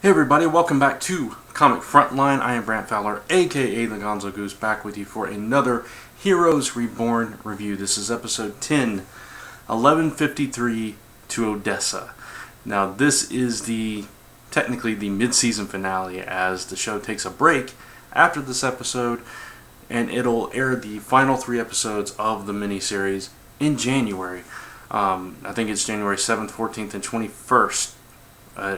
Hey everybody, welcome back to Comic Frontline. I am Brant Fowler, aka the Gonzo Goose, back with you for another Heroes Reborn review. This is episode 10, 1153 to Odessa. Now this is technically the mid-season finale, as the show takes a break after this episode, and it'll air the final 3 episodes of the miniseries in January. I think it's January 7th, 14th, and 21st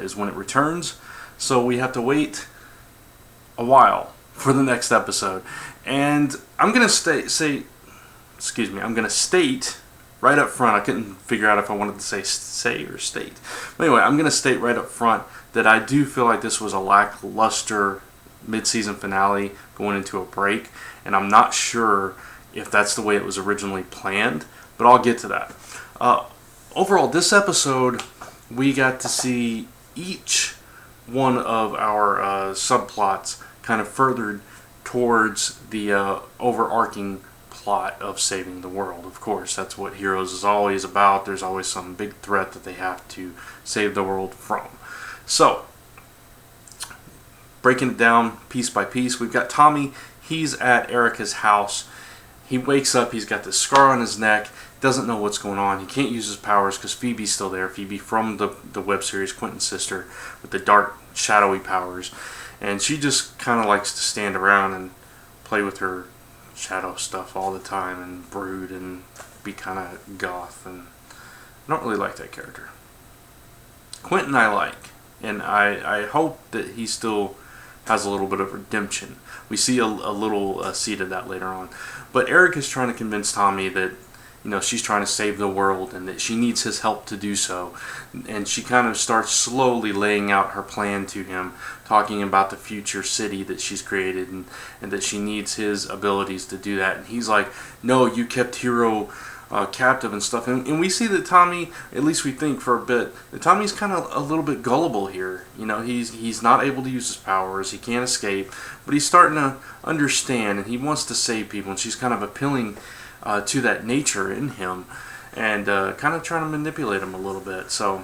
is when it returns. So we have to wait a while for the next episode. And I'm going to state right up front, I couldn't figure out if I wanted to say or state. But anyway, I'm going to state right up front that I do feel like this was a lackluster mid-season finale going into a break. And I'm not sure if that's the way it was originally planned, but I'll get to that. Overall, this episode, we got to see each one of our subplots kind of furthered towards the overarching plot of saving the world. Of course, that's what Heroes is always about. There's always some big threat that they have to save the world from. So, breaking it down piece by piece, we've got Tommy. He's at Erica's house. He wakes up, he's got this scar on his neck, doesn't know what's going on. He can't use his powers because Phoebe's still there. Phoebe from the web series, Quentin's sister, with the dark, shadowy powers. And she just kind of likes to stand around and play with her shadow stuff all the time and brood and be kind of goth. And I don't really like that character. Quentin I like, and I hope that he still has a little bit of redemption. We see a little seed of that later on. But Erica's trying to convince Tommy that, you know, she's trying to save the world and that she needs his help to do so. And she kind of starts slowly laying out her plan to him, talking about the future city that she's created and that she needs his abilities to do that. And he's like, no, you kept Hero captive and stuff. And we see that Tommy, at least we think for a bit, that Tommy's kind of a little bit gullible here. You know, he's not able to use his powers, he can't escape, but he's starting to understand and he wants to save people, and she's kind of appealing to that nature in him and kind of trying to manipulate him a little bit. So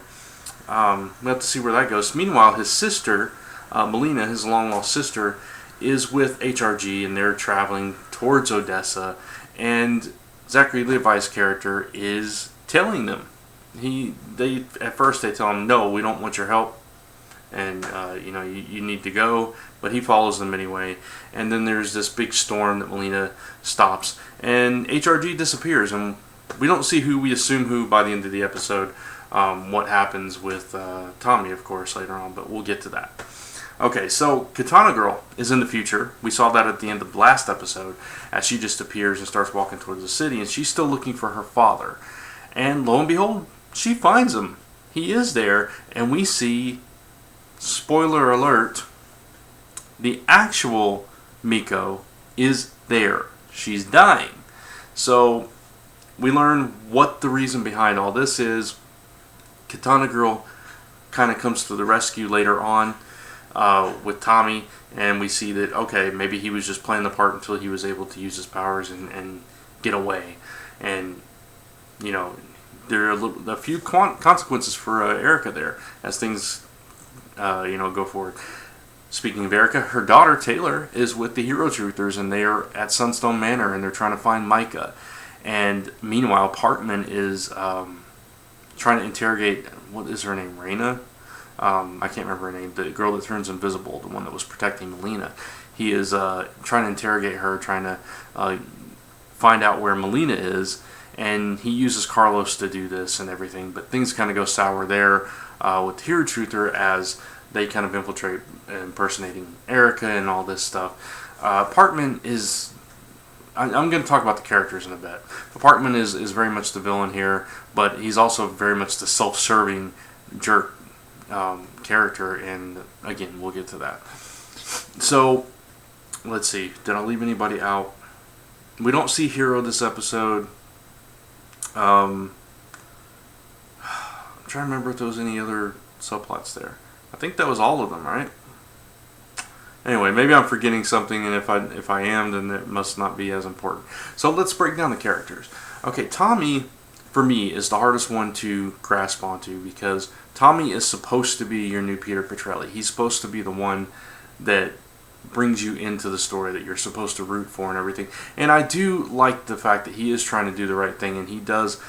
we'll have to see where that goes. Meanwhile, his sister, Melina, his long-lost sister, is with HRG, and they're traveling towards Odessa, and Zachary Levi's character is telling them. At first they tell him, no, we don't want your help, and you need to go, but he follows them anyway. And then there's this big storm that Melina stops, and HRG disappears, and we don't see who. We assume who by the end of the episode. What happens with Tommy, of course, later on, but we'll get to that. Okay, so Katana Girl is in the future. We saw that at the end of the last episode, as she just appears and starts walking towards the city, and she's still looking for her father. And lo and behold, she finds him. He is there, and we see, spoiler alert, the actual Miko is there. She's dying. So we learn what the reason behind all this is. Katana Girl kind of comes to the rescue later on with Tommy, and we see that, okay, maybe he was just playing the part until he was able to use his powers and get away. And, you know, there are a few consequences for Erica there as things, go forward. Speaking of Erica, her daughter Taylor is with the Hero Truthers, and they are at Sunstone Manor, and they're trying to find Micah. And meanwhile, Parkman is trying to interrogate, what is her name, Raina? I can't remember her name, the girl that turns invisible, the one that was protecting Melina. He is trying to interrogate her, trying to find out where Melina is, and he uses Carlos to do this and everything, but things kind of go sour there with the Hero Truther as they kind of infiltrate, impersonating Erica and all this stuff. Parkman is... I'm going to talk about the characters in a bit. But Parkman is very much the villain here, but he's also very much the self-serving jerk character, and again, we'll get to that. So, let's see. Did I leave anybody out? We don't see Hero this episode. I'm trying to remember if there was any other subplots there. I think that was all of them, right? Anyway, maybe I'm forgetting something, and if I am, then it must not be as important. So let's break down the characters. Okay, Tommy for me, is the hardest one to grasp onto, because Tommy is supposed to be your new Peter Petrelli. He's supposed to be the one that brings you into the story that you're supposed to root for and everything. And I do like the fact that he is trying to do the right thing, and he does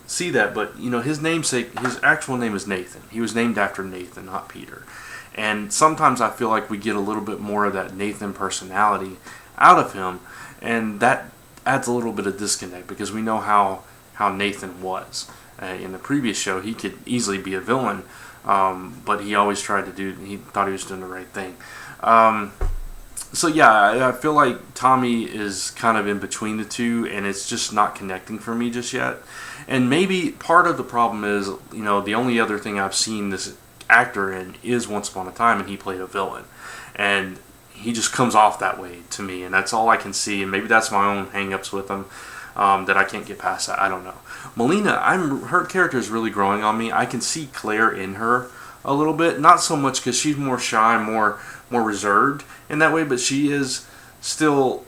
see that. But his namesake, his actual name is Nathan. He was named after Nathan, not Peter. And sometimes I feel like we get a little bit more of that Nathan personality out of him, and that adds a little bit of disconnect, because we know how Nathan was. In the previous show, he could easily be a villain, but he always tried to do, he thought he was doing the right thing. So yeah, I feel like Tommy is kind of in between the two, and it's just not connecting for me just yet. And maybe part of the problem is, the only other thing I've seen this actor in is Once Upon a Time, and he played a villain. And he just comes off that way to me, and that's all I can see. And maybe that's my own hang-ups with him, that I can't get past that. I don't know. Melina, her character is really growing on me. I can see Claire in her a little bit. Not so much because she's more shy, more reserved in that way, but she is still,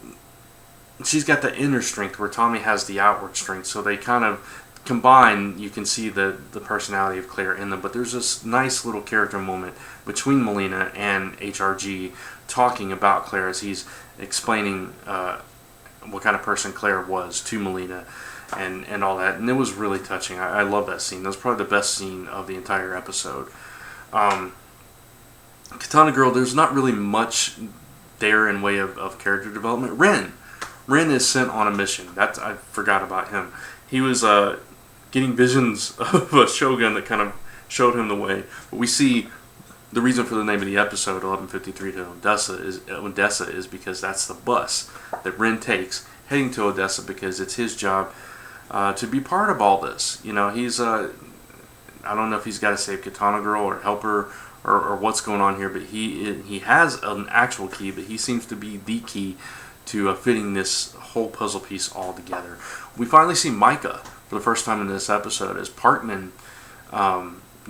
she's got the inner strength where Tommy has the outward strength. So they kind of combine. You can see the personality of Claire in them. But there's this nice little character moment between Melina and HRG talking about Claire as he's explaining what kind of person Claire was to Melina and all that. And it was really touching. I love that scene. That was probably the best scene of the entire episode. Katana Girl, there's not really much there in way of character development. Ren is sent on a mission. I forgot about him. He was getting visions of a shogun that kind of showed him the way. But we see the reason for the name of the episode, 1153 to Odessa, is because that's the bus that Ren takes heading to Odessa, because it's his job to be part of all this. He's I don't know if he's got to save Katana Girl or help her or what's going on here, but he has an actual key, but he seems to be the key to fitting this whole puzzle piece all together. We finally see Micah for the first time in this episode as Parkman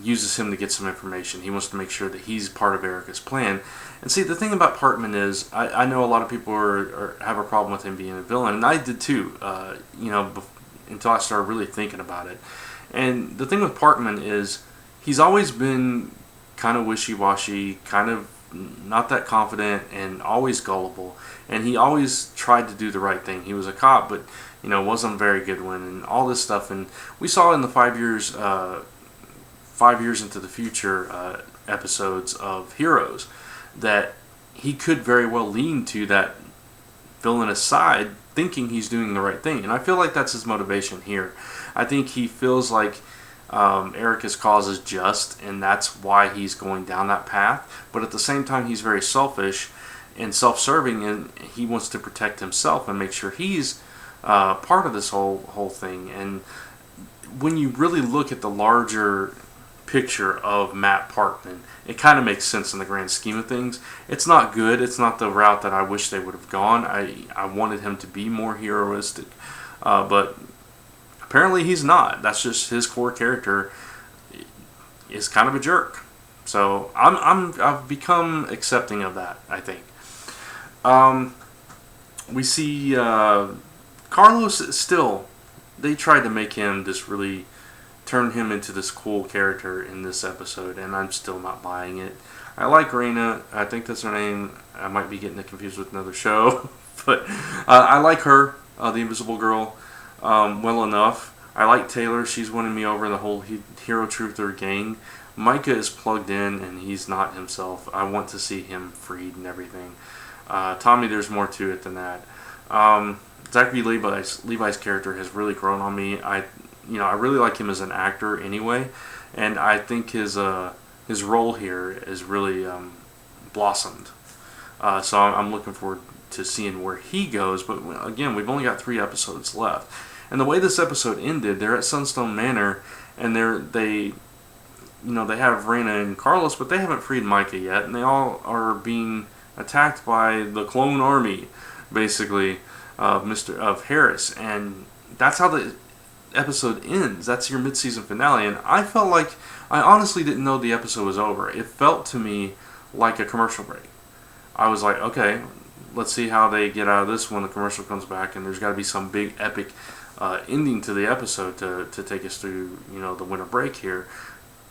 uses him to get some information. He wants to make sure that he's part of Erica's plan. And see, the thing about Parkman is, I know a lot of people have a problem with him being a villain, and I did too, until I started really thinking about it. And the thing with Parkman is, he's always been kind of wishy-washy, kind of not that confident, and always gullible. And he always tried to do the right thing. He was a cop, but wasn't a very good one, and all this stuff. And we saw in the 5 years into the future episodes of Heroes that he could very well lean to that villainous side, thinking he's doing the right thing. And I feel like that's his motivation here. I think he feels like Erica's cause is just, and that's why he's going down that path. But at the same time, he's very selfish and self-serving, and he wants to protect himself and make sure he's part of this whole thing. And when you really look at the larger picture of Matt Parkman, it kind of makes sense in the grand scheme of things. It's not good. It's not the route that I wish they would have gone. I wanted him to be more heroistic, but apparently he's not. That's just his core character is kind of a jerk. So I've become accepting of that, I think. We see Carlos still. They tried to make him just really turn him into this cool character in this episode, and I'm still not buying it. I like Reina. I think that's her name. I might be getting it confused with another show, but I like her, the Invisible Girl, well enough. I like Taylor. She's winning me over, the whole Hero Truther gang. Micah is plugged in, and he's not himself. I want to see him freed and everything. Tommy, there's more to it than that. Zachary Levi's character has really grown on me. I really like him as an actor anyway, and I think his role here is really blossomed. So I'm looking forward to seeing where he goes. But again, we've only got 3 episodes left, and the way this episode ended, they're at Sunstone Manor, and they have Reina and Carlos, but they haven't freed Micah yet, and they all are being attacked by the clone army, basically, of Harris, and that's how the episode ends. That's your mid-season finale, and I felt like I honestly didn't know the episode was over. It felt to me like a commercial break. I was like, okay, let's see how they get out of this when the commercial comes back, and there's got to be some big epic ending to the episode to take us through, the winter break here.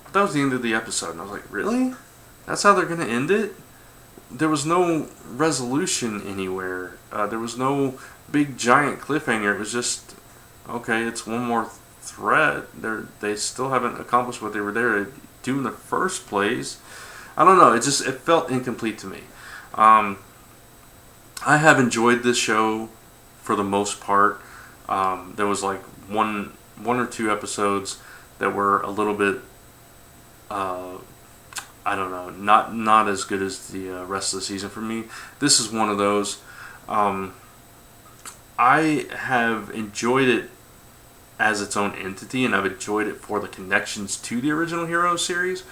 But that was the end of the episode, and I was like, really? That's how they're going to end it? There was no resolution anywhere. There was no big giant cliffhanger. It was just, okay, it's one more threat. They still haven't accomplished what they were there to do in the first place. I don't know. It felt incomplete to me. I have enjoyed this show for the most part. There was like one or two episodes that were a little bit, I don't know, not as good as the rest of the season for me. This is one of those. I have enjoyed it as its own entity, and I've enjoyed it for the connections to the original Heroes series.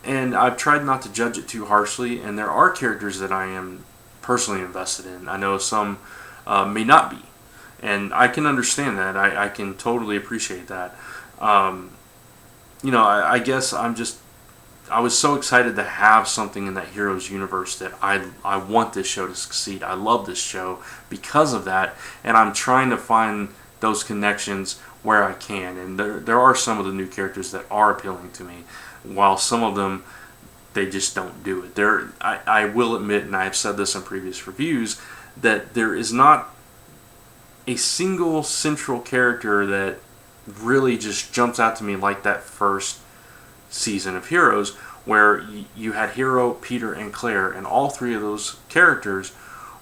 And I've tried not to judge it too harshly, and there are characters that I am personally invested in. I know some may not be, and I can understand that. I can totally appreciate that. I guess I was so excited to have something in that Heroes universe that I want this show to succeed. I love this show because of that, and I'm trying to find those connections where I can. And there are some of the new characters that are appealing to me, while some of them, they just don't do it. I will admit, and I've said this in previous reviews, that there is not a single central character that really just jumps out to me like that first season of Heroes, where you had Hero, Peter, and Claire, and all three of those characters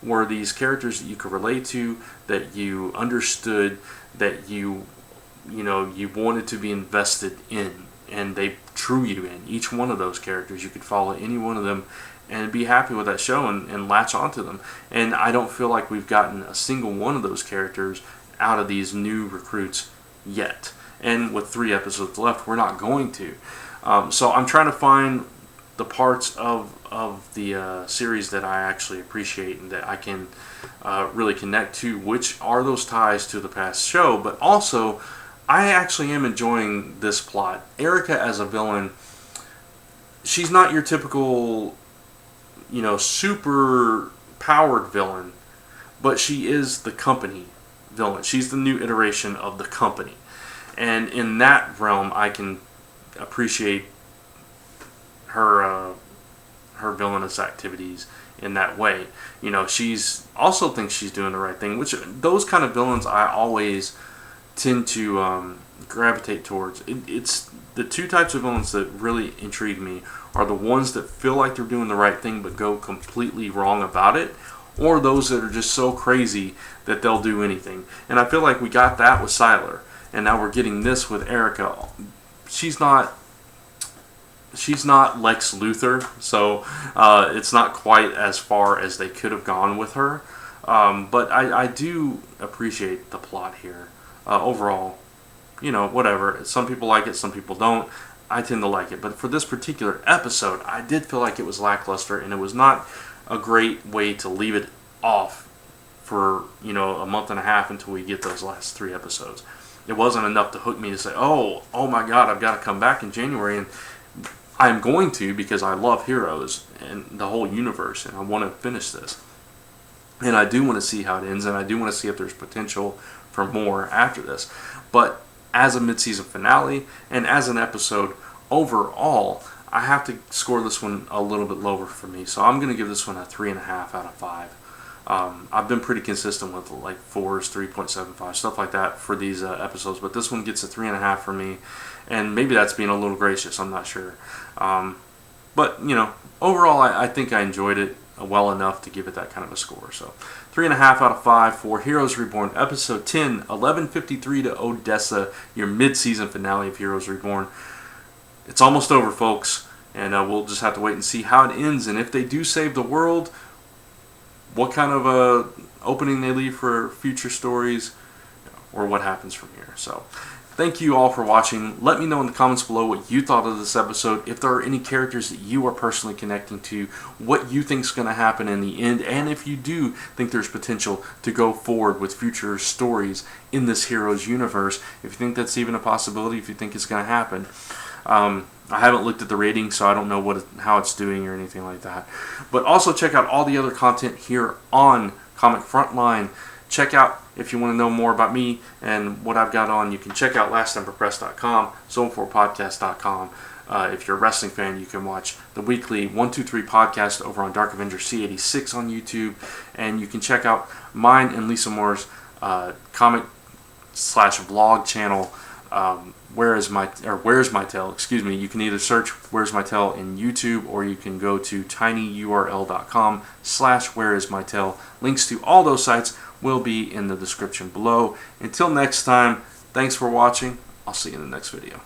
were these characters that you could relate to, that you understood, that you wanted to be invested in, and they drew you in. Each one of those characters, you could follow any one of them and be happy with that show and latch onto them. And I don't feel like we've gotten a single one of those characters out of these new recruits yet. And with 3 episodes left, we're not going to. So I'm trying to find the parts of the series that I actually appreciate and that I can really connect to, which are those ties to the past show. But also, I actually am enjoying this plot. Erica as a villain, she's not your typical, super powered villain, but she is the company villain. She's the new iteration of the company. And in that realm, I can appreciate her villainous activities in that way. She's also thinks she's doing the right thing, which those kind of villains I always tend to gravitate towards. It's the two types of villains that really intrigue me are the ones that feel like they're doing the right thing but go completely wrong about it, or those that are just so crazy that they'll do anything. And I feel like we got that with Siler, and now we're getting this with Erica. She's not Lex Luthor, so it's not quite as far as they could have gone with her. But I do appreciate the plot here. Overall, whatever. Some people like it, some people don't. I tend to like it. But for this particular episode, I did feel like it was lackluster, and it was not a great way to leave it off for, a month and a half until we get those last 3 episodes. It wasn't enough to hook me to say, oh my God, I've got to come back in January. And I'm going to, because I love Heroes and the whole universe, and I want to finish this. And I do want to see how it ends, and I do want to see if there's potential for more after this. But as a mid-season finale and as an episode overall, I have to score this one a little bit lower for me. So I'm going to give this one a 3.5 out of 5. I've been pretty consistent with like 4s, 3.75, stuff like that for these episodes. But this one gets a 3.5 for me. And maybe that's being a little gracious, I'm not sure. But, overall I think I enjoyed it well enough to give it that kind of a score. So 3.5 out of 5 for Heroes Reborn, Episode 10, 11:53 to Odessa, your mid-season finale of Heroes Reborn. It's almost over, folks, and we'll just have to wait and see how it ends. And if they do save the world, what kind of opening they leave for future stories, or what happens from here. So thank you all for watching. Let me know in the comments below what you thought of this episode, if there are any characters that you are personally connecting to, what you think is going to happen in the end, and if you do think there's potential to go forward with future stories in this Heroes universe, if you think that's even a possibility, if you think it's going to happen. I haven't looked at the rating, so I don't know how it's doing or anything like that. But also check out all the other content here on Comic Frontline. check out, if you want to know more about me and what I've got on, you can check out LastEmperPress.com, Zone4Podcast.com. If you're a wrestling fan, you can watch the weekly 123 podcast over on Dark Avenger C86 on YouTube, and you can check out mine and Lisa Moore's comic/vlog channel, Where's My Tale. Excuse me. You can either search Where's My Tale in YouTube, or you can go to tinyurl.com/whereismytale. Links to all those sites will be in the description below. Until next time, thanks for watching. I'll see you in the next video.